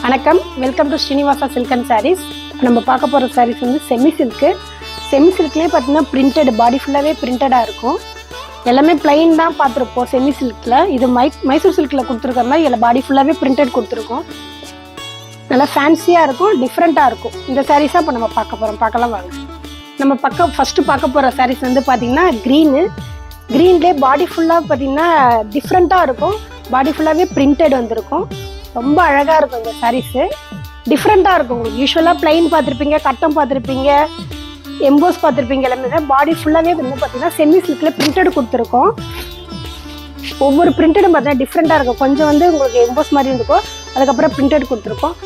வணக்கம், welcome to Srinivasa silk and sarees. நம்ம பார்க்க போகிற சாரீஸ் வந்து செமி சில்க்கு. செமி சில்க்லேயே பார்த்தீங்கன்னா பிரிண்டட், பாடி ஃபுல்லாகவே பிரிண்டடாக இருக்கும். எல்லாமே பிளைன் தான் பார்த்துருப்போம் செமி சில்கில். இது மைசூர் சில்கில் கொடுத்துருக்க மாதிரி எல்லா பாடி ஃபுல்லாகவே பிரிண்டட் கொடுத்துருக்கோம். நல்லா ஃபேன்சியாக இருக்கும், டிஃப்ரெண்ட்டாக இருக்கும். இந்த சாரீஸாக இப்போ நம்ம பார்க்க போகிறோம். பார்க்கலாம் வாங்க. நம்ம ஃபஸ்ட்டு பார்க்க போகிற சாரீஸ் வந்து பார்த்திங்கன்னா க்ரீன்லேயே பாடி ஃபுல்லாக பார்த்திங்கன்னா டிஃப்ரெண்ட்டாக இருக்கும். பாடி ஃபுல்லாகவே பிரிண்டட் வந்திருக்கும். ரொம்ப அழகாக இருக்கும் இந்த சாரீஸு. டிஃப்ரெண்ட்டாக இருக்கும். உங்களுக்கு யூஸ்வலாக பிளைன் பார்த்துருப்பீங்க, கட்டம் பார்த்துருப்பீங்க, எம்போஸ் பார்த்துருப்பீங்க. எல்லாமே பாடி ஃபுல்லாகவே வந்து பார்த்தீங்கன்னா செமி சில்கில் பிரிண்டட் கொடுத்துருக்கோம். ஒவ்வொரு பிரிண்டடும் பார்த்தீங்கன்னா டிஃப்ரெண்ட்டாக இருக்கும். கொஞ்சம் வந்து உங்களுக்கு எம்போஸ் மாதிரி இருந்துக்கும், அதுக்கப்புறம் பிரிண்டட் கொடுத்துருக்கோம்.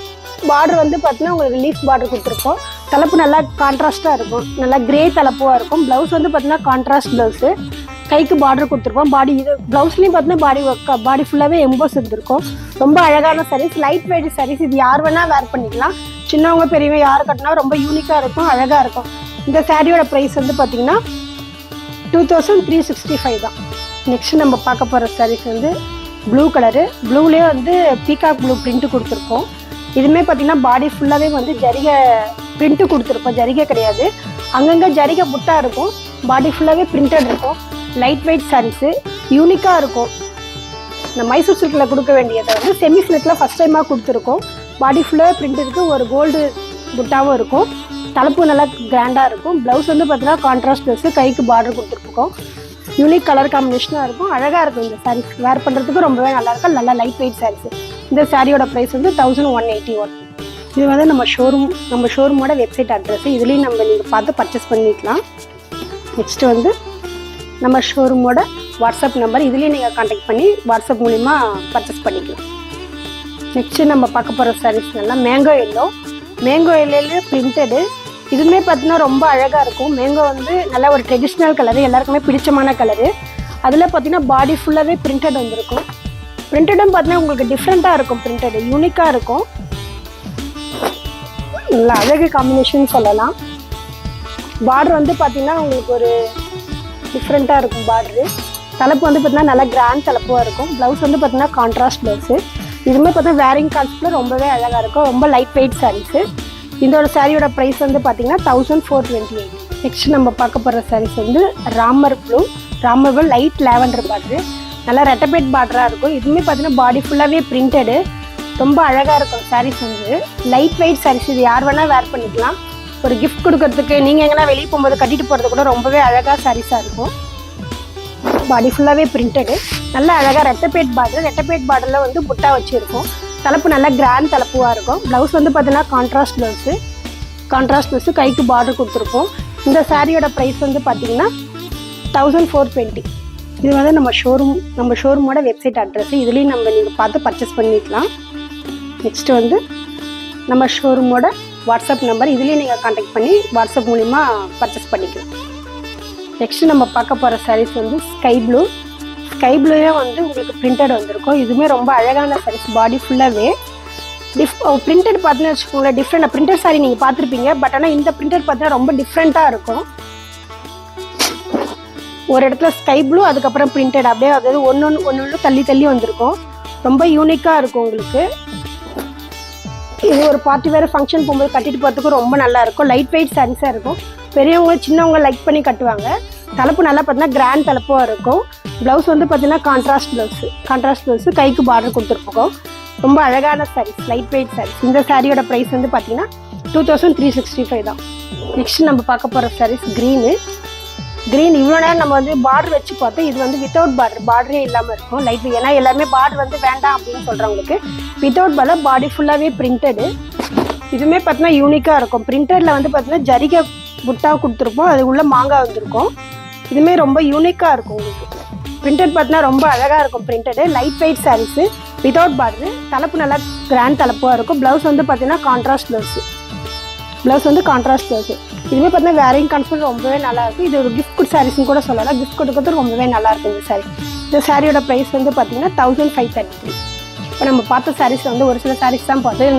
பார்டர் வந்து பார்த்தீங்கன்னா உங்களுக்கு லீஃப் பார்டர் கொடுத்துருக்கோம். தலைப்பு நல்லா கான்ட்ராஸ்ட்டாக இருக்கும், நல்லா கிரே தலைப்புவாக இருக்கும். ப்ளவுஸ் வந்து பார்த்தீங்கன்னா கான்ட்ராஸ்ட் ப்ளவுஸு, கைக்கு பார்டர் கொடுத்துருப்போம். பாடி இது ப்ளவுஸ்லேயும் பார்த்தீங்கன்னா பாடி ஃபுல்லாகவே எம்போஸ் இருந்திருக்கும். ரொம்ப அழகான சாரீஸ், லைட் வெயிட் சாரீஸ். இது யார் வேணால் வேர் பண்ணிக்கலாம். சின்னவங்க பெரியவங்க யார் கட்டினா ரொம்ப யூனிக்காக இருக்கும், அழகாக இருக்கும். இந்த சாரியோட ப்ரைஸ் வந்து பார்த்தீங்கன்னா 2365 தான். நெக்ஸ்ட் நம்ம பார்க்க போகிற சாரீஸ் வந்து ப்ளூ கலரு. ப்ளூலேயே வந்து பீகாக் ப்ளூ பிரிண்ட்டு கொடுத்துருக்கோம். இதுவுமே பார்த்தீங்கன்னா பாடி ஃபுல்லாகவே வந்து ஜரிகை பிரிண்ட்டு கொடுத்துருப்போம். ஜரிகை கிடையாது, அங்கங்கே ஜரிகை புட்டா இருக்கும். பாடி ஃபுல்லாகவே பிரிண்டட் இருக்கும். லைட் வெயிட் சாரீஸு, யூனிக்காக இருக்கும். இந்த மைசூர் சில்கில் கொடுக்க வேண்டியதை வந்து செமி சில்கில் ஃபஸ்ட் டைமாக கொடுத்துருக்கோம். பாடி ஃபுல்லாக பிரிண்ட் இருக்குது, ஒரு கோல்டு புட்டாவும் இருக்கும். தலைப்பு நல்லா கிராண்டாக இருக்கும். ப்ளவுஸ் வந்து பார்த்தீங்கன்னா கான்ட்ராஸ்ட் ப்ளவுஸு, கைக்கு பார்டர் கொடுத்துருக்கோம். யூனிக் கலர் காம்பினேஷனாக இருக்கும், அழகாக இருக்கும். இந்த சாரீஸ் வேர் பண்ணுறதுக்கு ரொம்பவே நல்லாயிருக்கும். நல்லா லைட் வெயிட் சாரீஸு. இந்த சாரியோட ப்ரைஸ் வந்து 1181. இது வந்து நம்ம ஷோரூமோட வெப்சைட் அட்ரஸ். இதுலேயும் நீங்கள் பார்த்து பர்ச்சேஸ் பண்ணிக்கலாம். நெக்ஸ்ட்டு வந்து நம்ம ஷோரூமோட வாட்ஸ்அப் நம்பர். இதுலேயும் நீங்கள் கான்டாக்ட் பண்ணி வாட்ஸ்அப் மூலிமா பர்ச்சேஸ் பண்ணிக்கலாம். நெக்ஸ்ட்டு நம்ம பார்க்க போகிற சாரீஸ் நல்லா மேங்கோ எல்லோலேயே பிரிண்டடு. இதுவுமே பார்த்தீங்கன்னா ரொம்ப அழகாக இருக்கும். மேங்கோ வந்து நல்லா ஒரு ட்ரெடிஷ்னல் கலரு, எல்லாருக்குமே பிடிச்சமான கலரு. அதில் பார்த்தீங்கன்னா பாடி ஃபுல்லாகவே பிரிண்டட் வந்திருக்கும். பிரிண்டடும் பார்த்தீங்கன்னா உங்களுக்கு டிஃப்ரெண்ட்டாக இருக்கும். பிரிண்டடு யூனிக்காக இருக்கும். நல்லா அழகு காம்பினேஷன் சொல்லலாம். பார்டர் வந்து பார்த்தீங்கன்னா உங்களுக்கு ஒரு டிஃப்ரெண்ட்டாக இருக்கும் பார்டரு. தலைப்பு வந்து பார்த்தீங்கன்னா நல்லா கிராண்ட் தலைப்புவாக இருக்கும். ப்ளவுஸ் வந்து பார்த்தீங்கன்னா கான்ட்ராஸ்ட் ப்ளவுஸு. இதுவுமே பார்த்தீங்கன்னா வேரிங் கான்செப்டில் ரொம்பவே அழகாக இருக்கும். ரொம்ப லைட் வெயிட் சாரீஸு. இதோட சாரியோட ப்ரைஸ் வந்து பார்த்தீங்கன்னா 1428. நெக்ஸ்ட் நம்ம பார்க்க போகிற சாரீஸ் வந்து Ramar blue light lavender border. நல்லா ரெட்டபேட் பார்டராக இருக்கும். இதுவுமே பார்த்தீங்கன்னா பாடி ஃபுல்லாகவே பிரிண்டடு. ரொம்ப அழகாக இருக்கும் சாரீஸ். வந்து லைட் வெயிட் சாரீஸ். இது யார் வேணால் வேர் பண்ணிக்கலாம். ஒரு கிஃப்ட் கொடுக்கறதுக்கு, நீங்கள் எங்கன்னா வெளியே போகும்போது கட்டிட்டு போகிறது கூட ரொம்பவே அழகாக சாரீஸாக இருக்கும். பாடி ஃபுல்லாகவே பிரிண்டடு. நல்லா அழகாக ரெட்டபேட் பார்டரில் வந்து புட்டா வச்சுருக்கும். தலைப்பு நல்லா கிராண்ட் தலைப்புவாக இருக்கும். ப்ளவுஸ் வந்து பார்த்தீங்கன்னா கான்ட்ராஸ்ட் ப்ளவுஸு, கைக்கு பார்டர் கொடுத்துருப்போம். இந்த சாரியோட ப்ரைஸ் வந்து பார்த்தீங்கன்னா 1420. இது வந்து நம்ம ஷோரூமோட வெப்சைட் அட்ரஸ். இதுலேயும் நீங்கள் பார்த்து பர்ச்சேஸ் பண்ணிக்கலாம். நெக்ஸ்ட்டு வந்து நம்ம ஷோரூமோட வாட்ஸ்அப் நம்பர். இதுலேயும் நீங்கள் கான்டாக்ட் பண்ணி வாட்ஸ்அப் மூலிமா பர்ச்சேஸ் பண்ணிக்கலாம். நெக்ஸ்ட்டு நம்ம பார்க்க போகிற சாரீஸ் வந்து ஸ்கை ப்ளூவே வந்து உங்களுக்கு பிரிண்டட் வந்திருக்கும். இதுவுமே ரொம்ப அழகான சாரீஸ். பாடி ஃபுல்லாகவே பிரிண்டட் பார்த்தீங்கன்னா வச்சுக்கோங்களேன், டிஃப்ரெண்டாக பிரிண்டட் சாரீ நீங்கள் பார்த்துருப்பீங்க. பட் ஆனால் இந்த பிரிண்டட் பார்த்தீங்கன்னா ரொம்ப டிஃப்ரெண்ட்டாக இருக்கும். ஒரு இடத்துல ஸ்கை ப்ளூ, அதுக்கப்புறம் பிரிண்டட் அப்படியே, அதாவது ஒன்று தள்ளி வந்திருக்கும். ரொம்ப யூனிக்காக இருக்கும் உங்களுக்கு. இது ஒரு பார்ட்டி வேறு ஃபங்க்ஷன் போகும்போது கட்டிட்டு போகிறதுக்கு ரொம்ப நல்லா இருக்கும். லைட் வெயிட் சாரீஸாக இருக்கும். பெரியவங்க சின்னவங்க லைக் பண்ணி கட்டுவாங்க. தலைப்பு நல்லா பார்த்தீங்கன்னா கிராண்ட் தலைப்பாக இருக்கும். ப்ளவுஸ் வந்து பார்த்தீங்கன்னா கான்ட்ராஸ்ட் ப்ளவுஸு, கைக்கு பார்டர் கொடுத்துருப்போம். ரொம்ப அழகான சாரீஸ், லைட் வெயிட் சாரீஸ். இந்த சாரியோட ப்ரைஸ் வந்து பார்த்தீங்கன்னா 2365 தான். நெக்ஸ்ட் நம்ம பார்க்க போகிற சாரீஸ் க்ரீன். இவ்வளோ நேரம் நம்ம வந்து பார்டர் வச்சு பார்த்தோம். இது வந்து வித்தவுட் பார்டரே இல்லாமல் இருக்கும். லைட், ஏன்னா எல்லாமே பார்டர் வந்து வேண்டாம் அப்படின்னு சொல்கிறவங்களுக்கு வித்தவுட் பார்டர், பாடி ஃபுல்லாகவே பிரிண்டடு. இதுவுமே பார்த்தீங்கன்னா யூனிக்காக இருக்கும். பிரிண்டடில் வந்து பார்த்தீங்கன்னா ஜரிகை புட்டா கொடுத்துருப்போம். அது உள்ள மாங்காய் வந்திருக்கும். இதுவுமே ரொம்ப யூனிக்காக இருக்கும் உங்களுக்கு. பிரிண்டட் பார்த்தீங்கன்னா ரொம்ப அழகாக இருக்கும். Printed light weight sarees, without border. தலைப்பு நல்லா கிராண்ட் தலைப்பாக இருக்கும். ப்ளவுஸ் வந்து பார்த்தீங்கன்னா கான்ட்ராஸ்ட் ப்ளவுஸு. இதுவுமே பார்த்தீங்கன்னா வேரிங் கான்செப்ட் ரொம்பவே நல்லாயிருக்கும். இது ஒரு கிஃப்ட் சாரீஸ்ன்னு கூட சொல்லலாம். கிஃப்ட் கொடுக்கறது ரொம்பவே நல்லாயிருக்கும் இந்த சாரீ. இந்த சாரியோட ப்ரைஸ் வந்து பார்த்தீங்கன்னா 1533. இப்போ நம்ம பார்த்த சாரீஸ் வந்து ஒரு சில சாரீஸ் தான் பார்த்தோம்.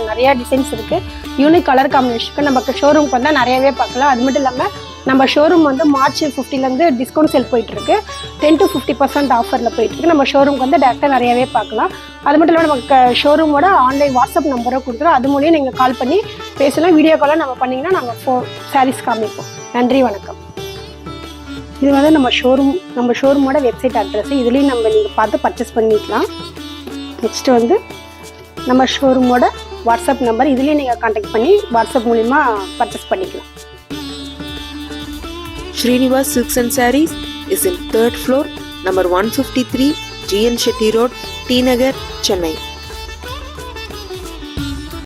நிறைய டிசைன்ஸ் இருக்குது. யூனிக் கலர் காம்பினேஷனுக்கு நமக்கு ஷோரூம்க்கு வந்தால் நிறையவே பார்க்கலாம். அது மட்டும் இல்லாமல் நம்ம ஷோரூம் வந்து மார்ச் 15லேருந்து டிஸ்கவுண்ட் சேல் போயிட்டுருக்கு. 10 to 50% ஆஃபரில் போயிட்டுருக்கு. நம்ம ஷோரூம்க்கு வந்து டேரெக்டாக நிறையவே பார்க்கலாம். அது மட்டும் இல்லாமல் நமக்கு ஷோரூமோட ஆன்லைன் வாட்ஸ்அப் நம்பரும் கொடுத்துரும். அது மூலியம் நீங்கள் கால் பண்ணி பேசலாம். வீடியோ காலாக நம்ம பண்ணிங்கன்னா நாங்கள் சாரீஸ் காமிப்போம். நன்றி, வணக்கம். இது வந்து நம்ம ஷோரூமோட வெப்சைட் அட்ரஸ். இதுலேயும் நீங்கள் பார்த்து பர்ச்சேஸ் பண்ணிக்கலாம். நெக்ஸ்ட்டு வந்து நம்ம ஷோரூமோட வாட்ஸ்அப் நம்பர். இதுலேயும் நீங்கள் கான்டாக்ட் பண்ணி வாட்ஸ்அப் மூலிமா பர்ச்சேஸ் பண்ணிக்கலாம். Srinivas Silks and Sarees is in 3rd floor, number 153, GN Shetty Road, T Nagar, Chennai.